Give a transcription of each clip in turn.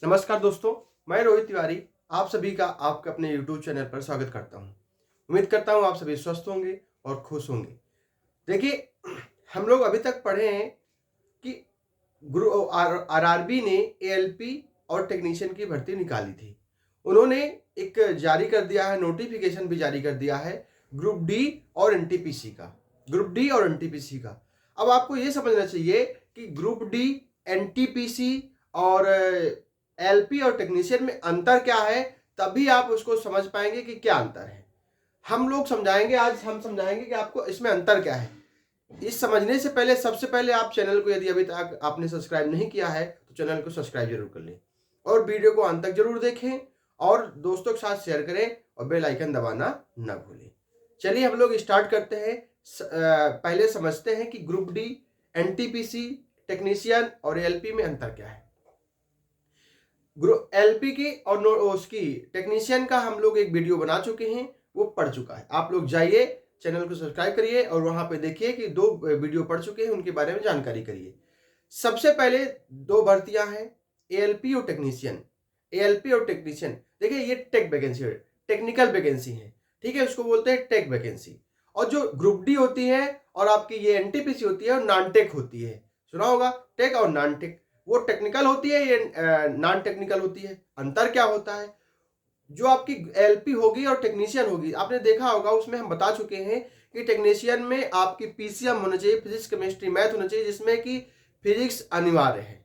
नमस्कार दोस्तों, मैं रोहित तिवारी आप सभी का आपके अपने YouTube चैनल पर स्वागत करता हूं। उम्मीद करता हूं आप सभी स्वस्थ होंगे और खुश होंगे। देखिए, हम लोग अभी तक पढ़े हैं कि आरआरबी ने एएलपी और टेक्नीशियन की भर्ती निकाली थी। उन्होंने एक जारी कर दिया है, नोटिफिकेशन भी जारी कर दिया है ग्रुप डी और एनटीपीसी का। ग्रुप डी और एनटीपीसी का अब आपको ये समझना चाहिए कि ग्रुप डी, एनटीपीसी और एलपी और टेक्नीशियन में अंतर क्या है, तभी आप उसको समझ पाएंगे कि क्या अंतर है। हम लोग समझाएंगे, आज हम समझाएंगे कि आपको इसमें अंतर क्या है। इस समझने से पहले सबसे पहले आप चैनल को यदि अभी तक आपने सब्सक्राइब नहीं किया है तो चैनल को सब्सक्राइब जरूर कर लें और वीडियो को अंत तक जरूर देखें और दोस्तों के साथ शेयर करें और बेल आइकन दबाना ना भूलें। चलिए हम लोग स्टार्ट करते हैं। पहले समझते हैं कि ग्रुप डी, एनटीपीसी, टेक्नीशियन और एलपी में अंतर क्या है। एलपी की और उसकी टेक्नीशियन का हम लोग एक वीडियो बना चुके हैं, वो पढ़ चुका है। आप लोग जाइए, चैनल को सब्सक्राइब करिए और वहां पे देखिए कि 2 वीडियो पढ़ चुके हैं, उनके बारे में जानकारी करिए। सबसे पहले 2 भर्तियां हैं, एएलपी और टेक्नीशियन। एएलपी और टेक्नीशियन, देखिए ये टेक वैकेंसी है, टेक्निकल वैकेंसी है, ठीक है, उसको बोलते हैं टेक वैकेंसी। और जो ग्रुप डी होती है और आपकी ये एनटीपीसी होती है और नॉन टेक होती है। सुना होगा, टेक और नॉन टेक। वो टेक्निकल होती है, ये नॉन टेक्निकल होती है। अंतर क्या होता है, जो आपकी एलपी होगी और टेक्नीशियन होगी, आपने देखा होगा उसमें हम बता चुके हैं कि टेक्नीशियन में आपकी पीसीएम होना चाहिए, फिजिक्स केमिस्ट्री मैथ होना चाहिए, जिसमें कि फिजिक्स अनिवार्य है।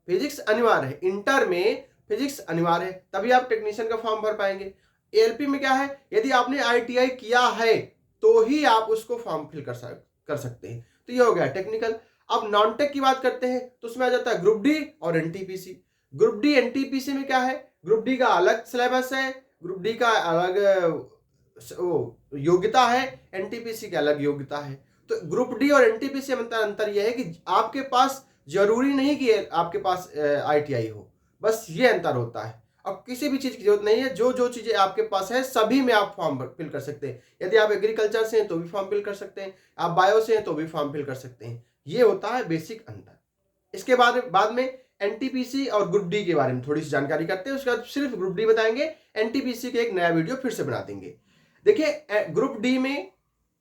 फिजिक्स अनिवार्य है, इंटर में फिजिक्स अनिवार्य है, तभी आप टेक्नीशियन का फॉर्म भर पाएंगे। एएलपी में क्या है, यदि आपने आईटीआई किया है तो ही आप उसको फॉर्म फिल कर सकते हैं। तो ये हो गया टेक्निकल। अब नॉन टेक की बात करते हैं तो उसमें आ जाता है ग्रुप डी और एनटीपीसी। ग्रुप डी एनटीपीसी में क्या है, ग्रुप डी का अलग सिलेबस है, ग्रुप डी का अलग योग्यता है, एनटीपीसी की अलग योग्यता है। तो ग्रुप डी और एनटीपीसी में अंतर यह है कि आपके पास जरूरी नहीं कि आपके पास आईटीआई हो, बस ये अंतर होता है। अब किसी भी चीज की जरूरत नहीं है, जो जो चीजें आपके पास है सभी में आप फॉर्म फिल कर सकते हैं। यदि आप एग्रीकल्चर से हैं तो भी फॉर्म फिल कर सकते हैं, आप बायो से हैं तो भी फॉर्म फिल कर सकते हैं। ये होता है बेसिक अंतर। इसके बाद में एनटीपीसी और ग्रुप डी के बारे में थोड़ी सी जानकारी करते हैं, उसके बाद सिर्फ ग्रुप डी बताएंगे, एनटीपीसी के एक नया वीडियो फिर से बना देंगे। देखिए, ग्रुप डी में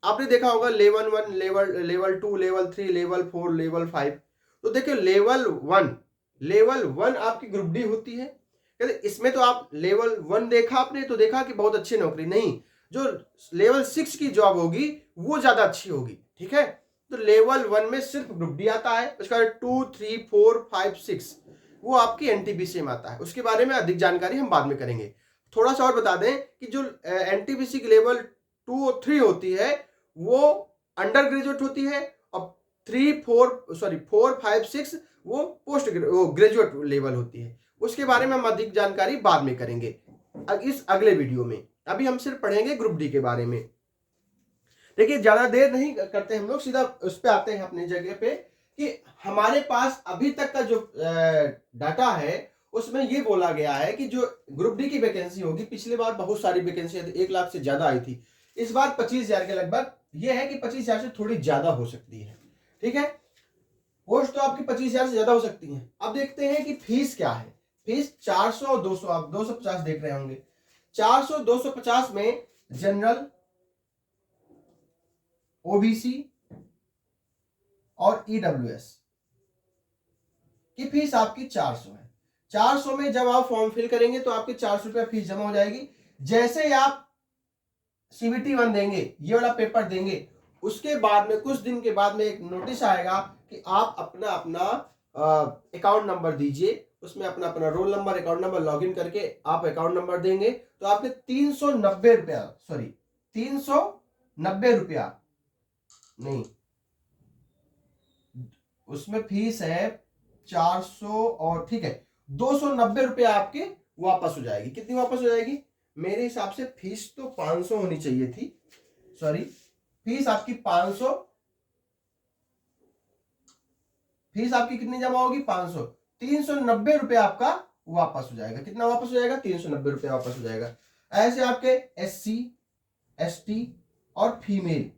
आपने देखा होगा level 1, level 2, level 3, level 4, level 5। तो देखिए लेवल 1 आपकी ग्रुप डी होती है। इसमें तो आप लेवल 1 देखा आपने तो देखा कि बहुत अच्छी नौकरी नहीं, जो लेवल 6 की जॉब होगी वो ज्यादा अच्छी होगी, ठीक है। तो लेवल 1 में सिर्फ ग्रुप डी आता है, उसका 2, 3, 4, 5, 6 वो आपकी एनटीपीसी में आता है। उसके बारे में अधिक जानकारी हम बाद में करेंगे। थोड़ा सा और बता दें कि जो एनटीपीसी की लेवल 2 और 3 होती है वो अंडर ग्रेजुएट होती है, और 4, 5, 6 वो पोस्ट ग्रेजुएट लेवल होती है। उसके बारे में हम अधिक जानकारी बाद में करेंगे इस अगले वीडियो में। अभी हम सिर्फ पढ़ेंगे ग्रुप डी के बारे में। देखिए, ज्यादा देर नहीं करते हम लोग, सीधा उस पे आते हैं अपनी जगह पे कि हमारे पास अभी तक का जो डाटा है उसमें ये बोला गया है कि जो ग्रुप डी की वैकेंसी होगी, पिछली बार बहुत सारी वैकेंसी 1 लाख से ज्यादा आई थी, इस बार 25,000 के लगभग। ये है कि 25,000 से थोड़ी ज्यादा हो सकती है, ठीक है। पोस्ट तो आपकी 25,000 से ज्यादा हो सकती है। अब देखते हैं कि फीस क्या है। फीस 400 और 200, आप 250 देख रहे होंगे। 400, 250 में जनरल, ओबीसी और ईडब्ल्यूएस की फीस आपकी 400 है। 400 में जब आप फॉर्म फिल करेंगे तो आपकी 400 रुपया फीस जमा हो जाएगी। जैसे ही आप सीबीटी 1 देंगे, ये वाला पेपर देंगे, उसके बाद में कुछ दिन के बाद में एक नोटिस आएगा कि आप अपना अकाउंट नंबर दीजिए, उसमें अपना roll number, account number login करके आप अकाउंट नंबर देंगे तो आपके 390 रुपया, सॉरी 390 रुपया नहीं, उसमें फीस है 400 और ठीक है 290 रुपया आपके वापस हो जाएगी। कितनी वापस हो जाएगी, मेरे हिसाब से फीस तो 500 होनी चाहिए थी, सॉरी फीस आपकी 500, फीस आपकी कितनी जमा होगी 500, 390 रुपया आपका वापस हो जाएगा। कितना वापस हो जाएगा, 390 रुपया वापस हो जाएगा। ऐसे आपके एससी, एसटी और फीमेल,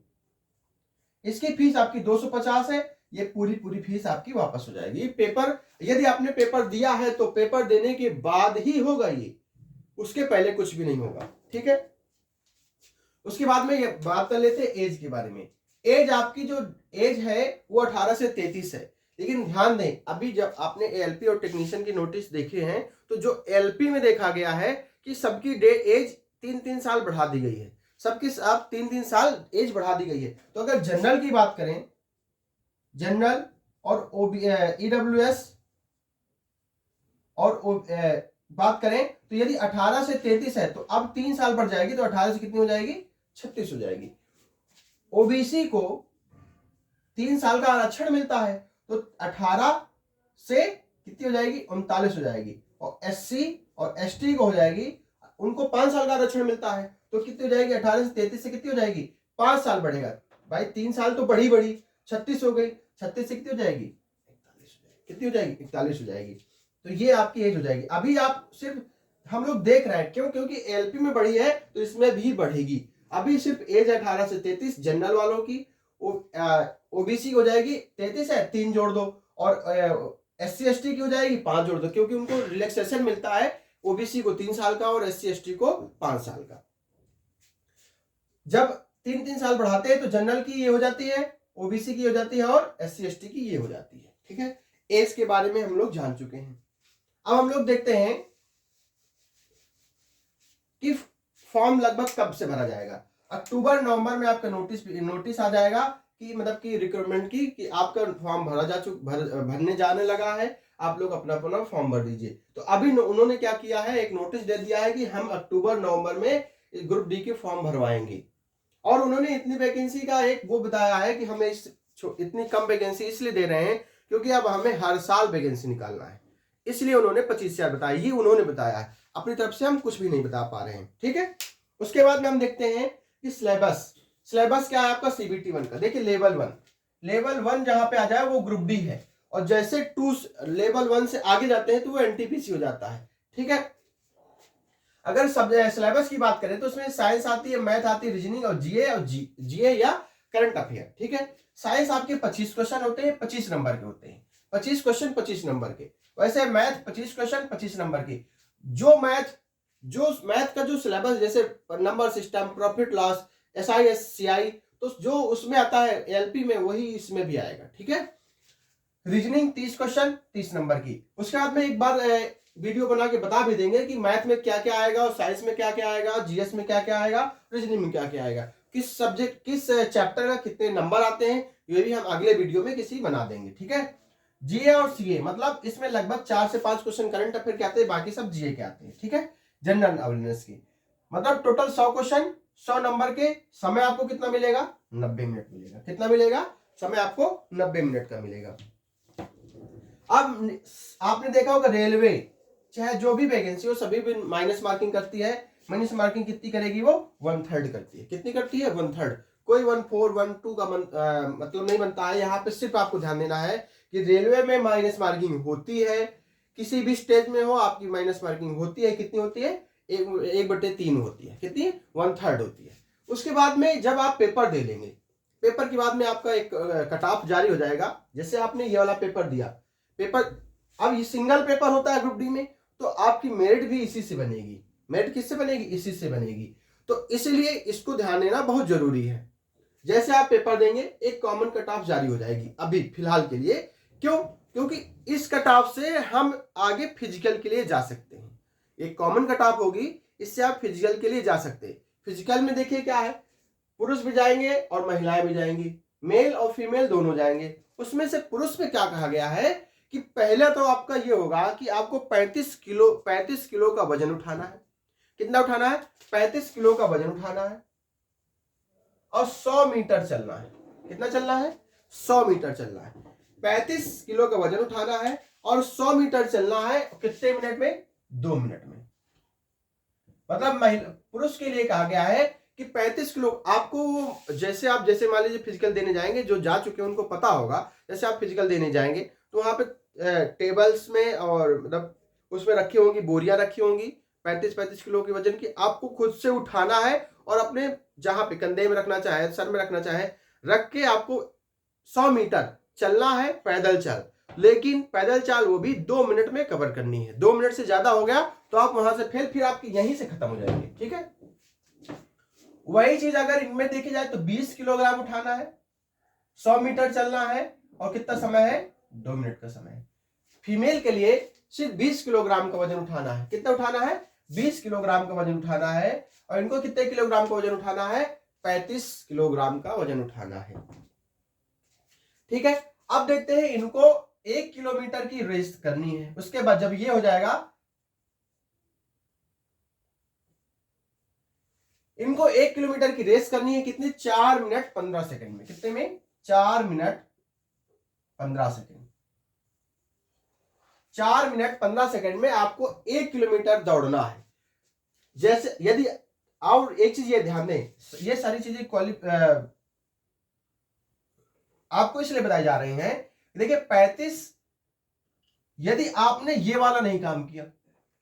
इसकी फीस आपकी 250 है, ये पूरी फीस आपकी वापस हो जाएगी। पेपर यदि आपने पेपर दिया है तो पेपर देने के बाद ही होगा ये, उसके पहले कुछ भी नहीं होगा, ठीक है। उसके बाद में ये बात कर लेते हैं एज के बारे में। एज आपकी जो एज है वो 18 से 33 है, लेकिन ध्यान दें अभी जब आपने एलपी और टेक्नीशियन की नोटिस देखे हैं तो जो एलपी में देखा गया है कि सबकी एज 3-3 साल बढ़ा दी गई है, सबकी आप 3-3 साल एज बढ़ा दी गई है। तो अगर जनरल की बात करें, जनरल और ईडब्ल्यूएस और बात करें तो यदि 18 से 33 है तो अब 3 साल बढ़ जाएगी, तो 18 से कितनी हो जाएगी, 36 हो जाएगी। ओबीसी को 3 साल का आरक्षण मिलता है तो 18 से कितनी हो जाएगी, 39 हो जाएगी। और एससी और एसटी को हो जाएगी, उनको 5 साल का आरक्षण मिलता है तो कितनी हो जाएगी, 18 से 33 से कितनी हो जाएगी, 5 साल बढ़ेगा भाई, 3 साल तो बढ़ी 36 हो गई, 36 से कितनी हो जाएगी, 41 हो जाएगी, कितनी हो जाएगी, 41 हो जाएगी। तो ये आपकी एज हो जाएगी। अभी आप सिर्फ हम लोग देख रहे हैं क्यों, क्योंकि एलपी में बढ़ी है तो इसमें भी बढ़ेगी। अभी सिर्फ एज 18 से 33 जनरल वालों की, ओबीसी हो जाएगी 33 है 3 जोड़ दो, और एससी एसटी की हो जाएगी 5 जोड़ दो, क्योंकि उनको रिलैक्सेशन मिलता है, ओबीसी को 3 साल का और एससी एसटी को 5 साल का। जब 3-3 साल बढ़ाते हैं तो जनरल की ये हो जाती है, ओबीसी की हो जाती है और एससी एसटी की ये हो जाती है, ठीक है। एज के बारे में हम लोग जान चुके हैं। अब हम लोग देखते हैं कि फॉर्म लगभग कब से भरा जाएगा। अक्टूबर नवंबर में आपका नोटिस आ जाएगा कि मतलब कि रिक्रूटमेंट की कि आपका फॉर्म भरने जाने लगा है, आप लोग अपना फॉर्म भर दीजिए। तो अभी उन्होंने क्या किया है, एक नोटिस दे दिया है कि हम अक्टूबर नवंबर में ग्रुप डी के फॉर्म भरवाएंगे। और उन्होंने इतनी वैकेंसी का एक वो बताया है कि हमें इतनी कम वैकेंसी इसलिए दे रहे हैं क्योंकि अब हमें हर साल वैकेंसी निकालना है, इसलिए उन्होंने 25,000 बताया। ये उन्होंने बताया है, अपनी तरफ से हम कुछ भी नहीं बता पा रहे हैं, ठीक है। उसके बाद में हम देखते हैं कि सिलेबस क्या है आपका सीबीटी 1 का। देखिए लेवल 1 जहां पे आ जाए वो ग्रुप डी है, और जैसे लेवल 1 से आगे जाते हैं तो वो एनटीपीसी हो जाता है, ठीक है। अगर सब सिलेबस की बात करें तो उसमें साइंस आती है, मैथ आती है, रीजनिंग और जीए या करंट अफेयर, ठीक है। साइंस आपके 25 क्वेश्चन होते हैं, 25 नंबर के होते हैं, 25 क्वेश्चन 25 नंबर के। वैसे मैथ 25 क्वेश्चन 25 नंबर के। जो मैथ का जो सिलेबस जैसे number system, profit loss, SIS, CI, तो जो उसमें आता है एलपी में वही इसमें भी आएगा, ठीक है। रीजनिंग 30 क्वेश्चन 30 नंबर की। उसके बाद में एक बार वीडियो बना के बता भी देंगे कि मैथ में क्या क्या आएगा और साइंस में क्या क्या आएगा, जीएस में क्या क्या आएगा, रीजनिंग में क्या क्या आएगा, किस सब्जेक्ट किस चैप्टर का कितने नंबर आते हैं, ये भी हम अगले वीडियो में किसी बना देंगे, ठीक है। जीए और सीए मतलब इसमें लगभग 4 से 5 क्वेश्चन करंट अफेयर के आते हैं, बाकी सब जीए के आते हैं, ठीक है। जनरल अवेयरनेस की मतलब टोटल 100 क्वेश्चन 100 नंबर के। समय आपको कितना मिलेगा, 90 मिनट मिलेगा। कितना मिलेगा, समय आपको 90 मिनट का मिलेगा। अब आपने देखा होगा रेलवे चाहे जो भी वैकेंसी हो सभी भी माइनस मार्किंग करती है। माइनस मार्किंग कितनी करेगी, वो 1/3 करती है। कितनी करती है, 1/3। कोई 1/4 1/2 का मतलब नहीं बनता है। यहाँ पे सिर्फ आपको ध्यान देना है कि रेलवे में माइनस मार्किंग होती है, किसी भी स्टेज में हो आपकी माइनस मार्किंग होती है। कितनी होती है, 1/3 होती है। कितनी, 1/3 होती है। उसके बाद में जब आप पेपर दे लेंगे, पेपर के बाद में आपका एक कट ऑफ जारी हो जाएगा। जैसे आपने ये वाला पेपर दिया, अब ये सिंगल पेपर होता है ग्रुप डी में, तो आपकी मेरिट भी इसी से बनेगी। मेरिट किससे बनेगी, इसी से बनेगी। तो इसलिए इसको ध्यान देना बहुत जरूरी है। जैसे आप पेपर देंगे एक कॉमन कट ऑफ जारी हो जाएगी अभी फिलहाल के लिए। क्यों, क्योंकि इस कट ऑफ से हम आगे फिजिकल के लिए जा सकते हैं। एक कॉमन कट ऑफ होगी, इससे आप फिजिकल के लिए जा सकते हैं। फिजिकल में देखिए क्या है, पुरुष भी जाएंगे और महिलाएं भी जाएंगी, मेल और फीमेल दोनों जाएंगे। उसमें से पुरुष में क्या कहा गया है कि पहले तो आपका ये होगा कि आपको 35 किलो का वजन उठाना है। कितना उठाना है, 35 किलो का वजन उठाना है और 100 मीटर चलना है। कितना चलना है, 100 मीटर चलना है। 35 किलो का वजन उठाना है और 100 मीटर चलना है। कितने मिनट में, 2 मिनट में। मतलब पुरुष के लिए कहा गया है कि 35 किलो आपको, जैसे मान लीजिए फिजिकल देने जाएंगे, जो जा चुके हैं उनको पता होगा। जैसे आप फिजिकल देने जाएंगे तो वहां पे टेबल्स में और मतलब उसमें रखी होंगी, बोरियां रखी होंगी 35 किलो के वजन की। आपको खुद से उठाना है और अपने जहां पे कंधे में रखना चाहे, सर में रखना चाहे, रख के आपको 100 मीटर चलना है पैदल चल, लेकिन पैदल चाल वो भी 2 मिनट में कवर करनी है। 2 मिनट से ज्यादा हो गया तो आप वहां से फेल, फिर आपकी यहीं से खत्म हो जाएंगे। ठीक है, वही चीज अगर इनमें देखी जाए तो 20 किलोग्राम उठाना है, 100 मीटर चलना है, और कितना समय है, 2 मिनट का समय है। फीमेल के लिए सिर्फ 20 किलोग्राम का वजन उठाना है। कितना उठाना है, 20 किलोग्राम का वजन उठाना है, और इनको कितने किलोग्राम का वजन उठाना है, 35 किलोग्राम का वजन उठाना है। ठीक है, अब देखते हैं इनको 1 किलोमीटर की रेस करनी है। उसके बाद जब ये हो जाएगा, इनको 1 किलोमीटर की रेस करनी है कितनी, 4 मिनट 15 सेकंड में। कितने में, 4 मिनट 15 सेकंड। 4 मिनट 15 सेकंड में आपको 1 किलोमीटर दौड़ना है। जैसे यदि, और एक चीज ये ध्यान दें, ये सारी चीजें आपको इसलिए बताई जा रही हैं, देखिए 35, यदि आपने ये वाला नहीं काम किया,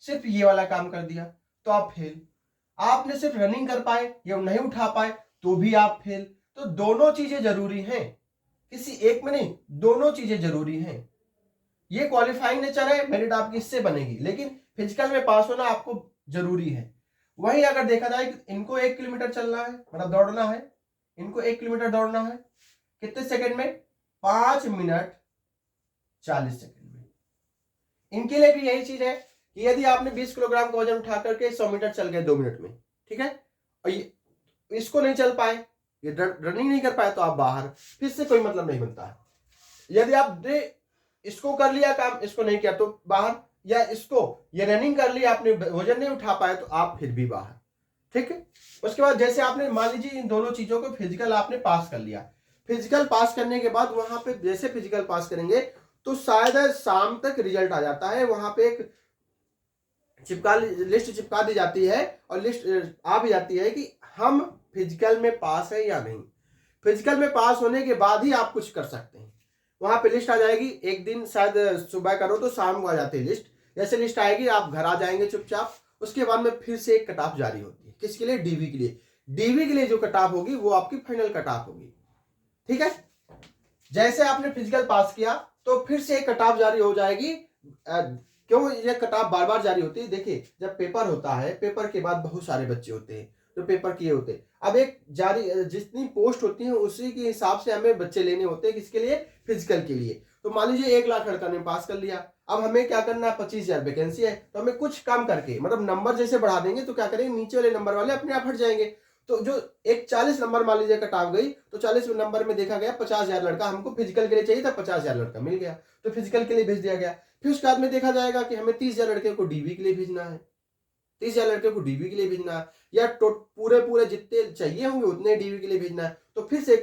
सिर्फ ये वाला काम कर दिया तो आप फेल। आपने सिर्फ रनिंग कर पाए या नहीं उठा पाए तो भी आप फेल। तो दोनों चीजें जरूरी हैं, किसी एक में नहीं, दोनों चीजें जरूरी हैं। ये क्वालिफाइंग नेचर है, मेरिट आपकी इससे बनेगी, लेकिन फिजिकल में पास होना आपको जरूरी है। वही अगर देखा जाए कि इनको 1 किलोमीटर चलना है, मतलब दौड़ना है, इनको 1 किलोमीटर दौड़ना है कितने सेकंड में, 5 मिनट 40 सेकंड में। इनके लिए भी यही चीज है कि यदि आपने 20 किलोग्राम का वजन उठा करके 100 मीटर चल गए 2 मिनट में, ठीक है, और इसको नहीं चल पाए, ये रनिंग नहीं कर पाए, तो आप बाहर, फिर से कोई मतलब नहीं बनता है। यदि आप इसको कर लिया काम, इसको नहीं किया तो बाहर, या इसको ये रनिंग कर लिया, आपने वजन नहीं उठा पाए तो आप फिर भी बाहर। ठीक है, उसके बाद जैसे आपने मान लीजिए इन दोनों चीजों को फिजिकल आपने पास कर लिया, फिजिकल पास करने के बाद वहां पे जैसे फिजिकल पास करेंगे तो शायद शाम तक रिजल्ट आ जाता है। वहां पे एक लिस्ट चिपका दी जाती है, और लिस्ट आ भी जाती है कि हम फिजिकल में पास है या नहीं। फिजिकल में पास होने के बाद ही आप कुछ कर सकते हैं। वहां पे लिस्ट आ जाएगी, एक दिन शायद सुबह करो तो शाम को आ जाती है लिस्ट। जैसे लिस्ट आएगी आप घर आ जाएंगे चुपचाप। उसके बाद में फिर से एक कट ऑफ जारी होती है, किसके लिए, डीवी के लिए। डीवी के लिए जो कट ऑफ होगी वो आपकी फाइनल कट ऑफ होगी। ठीक है, जैसे आपने फिजिकल पास किया तो फिर से एक कट ऑफ जारी हो जाएगी। क्यों ये कट ऑफ बार बार जारी होती है, देखिए जब पेपर होता है, पेपर के बाद बहुत सारे बच्चे होते हैं जो पेपर किए होते हैं। अब एक जारी जितनी पोस्ट होती है उसी के हिसाब से हमें बच्चे लेने होते हैं, किसके लिए, फिजिकल के लिए। तो मान लीजिए 1 लाख लड़का ने पास कर लिया, अब हमें क्या करना है, 25,000 वैकेंसी है, तो हमें कुछ काम करके, मतलब नंबर जैसे बढ़ा देंगे तो क्या करेंगे, नीचे वाले नंबर वाले अपने आप हट जाएंगे। तो जो एक 40 नंबर मान लीजिए कट ऑफ गई, तो 40 नंबर में देखा गया 50,000 लड़का हमको फिजिकल के लिए चाहिए था, 50,000 लड़का मिल गया, तो फिजिकल के लिए भेज दिया गया। फिर उसके बाद में देखा जाएगा कि हमें 30,000 लड़के को डीवी के लिए भेजना है, 30,000 लड़के को डीवी के लिए भेजना है, या पूरे जितने चाहिए होंगे उतने डीवी के लिए भेजना है। तो फिर से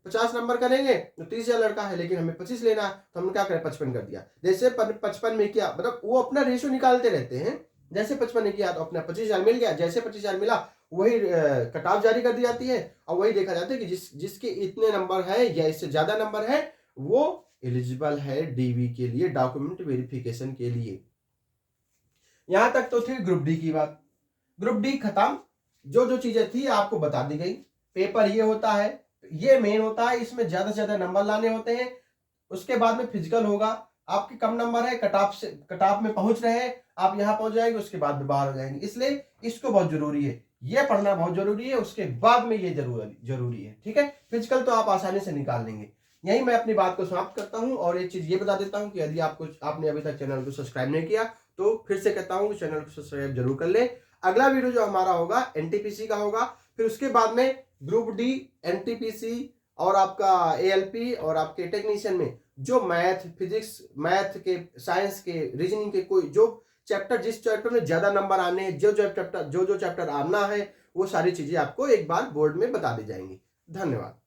50 नंबर करेंगे तो 30,000 लड़का है, लेकिन हमें 25 लेना है, तो हमने क्या करें, 55 कर दिया। जैसे 55 में किया, मतलब वो अपना रेशियो निकालते रहते हैं। जैसे 55 ने किया तो अपना 25,000 मिल गया, जैसे 25,000 मिला वही कट ऑफ जारी कर दी जाती है, और वही देखा जाता है कि जिसके इतने नंबर है या इससे ज्यादा नंबर है वो एलिजिबल है डीवी के लिए, डॉक्यूमेंट वेरिफिकेशन के लिए। यहां तक तो थी ग्रुप डी की बात। ग्रुप डी खत्म, जो जो चीजें थी आपको बता दी गई। पेपर ये होता है, ये मेन होता है, इसमें ज्यादा से ज्यादा नंबर लाने होते हैं। उसके बाद में फिजिकल होगा, आपके कम नंबर है, कट ऑफ में पहुंच रहे हैं, आप यहां पहुंच जाएंगे, उसके बाद में बाहर हो जाएंगे। इसलिए इसको बहुत जरूरी है, ये पढ़ना बहुत जरूरी है, उसके बाद में ये जरूरी है। ठीक है, फिजिकल तो आप आसानी से निकाल लेंगे। यही मैं अपनी बात को समाप्त करता हूं, और एक चीज ये बता देता हूं कि यदि आपने अभी तक चैनल को सब्सक्राइब नहीं किया तो फिर से कहता हूं कि चैनल को सब्सक्राइब जरूर कर ले। अगला वीडियो जो हमारा होगा एनटीपीसी का होगा, फिर उसके बाद में ग्रुप डी, एनटीपीसी और आपका एएलपी और आपके टेक्नीशियन में जो मैथ, फिजिक्स, मैथ के, साइंस के, रीजनिंग के कोई जो चैप्टर, जिस चैप्टर में ज्यादा नंबर आने, जो चैप्टर आना है, वो सारी चीजें आपको एक बार बोर्ड में बता दी जाएंगी। धन्यवाद।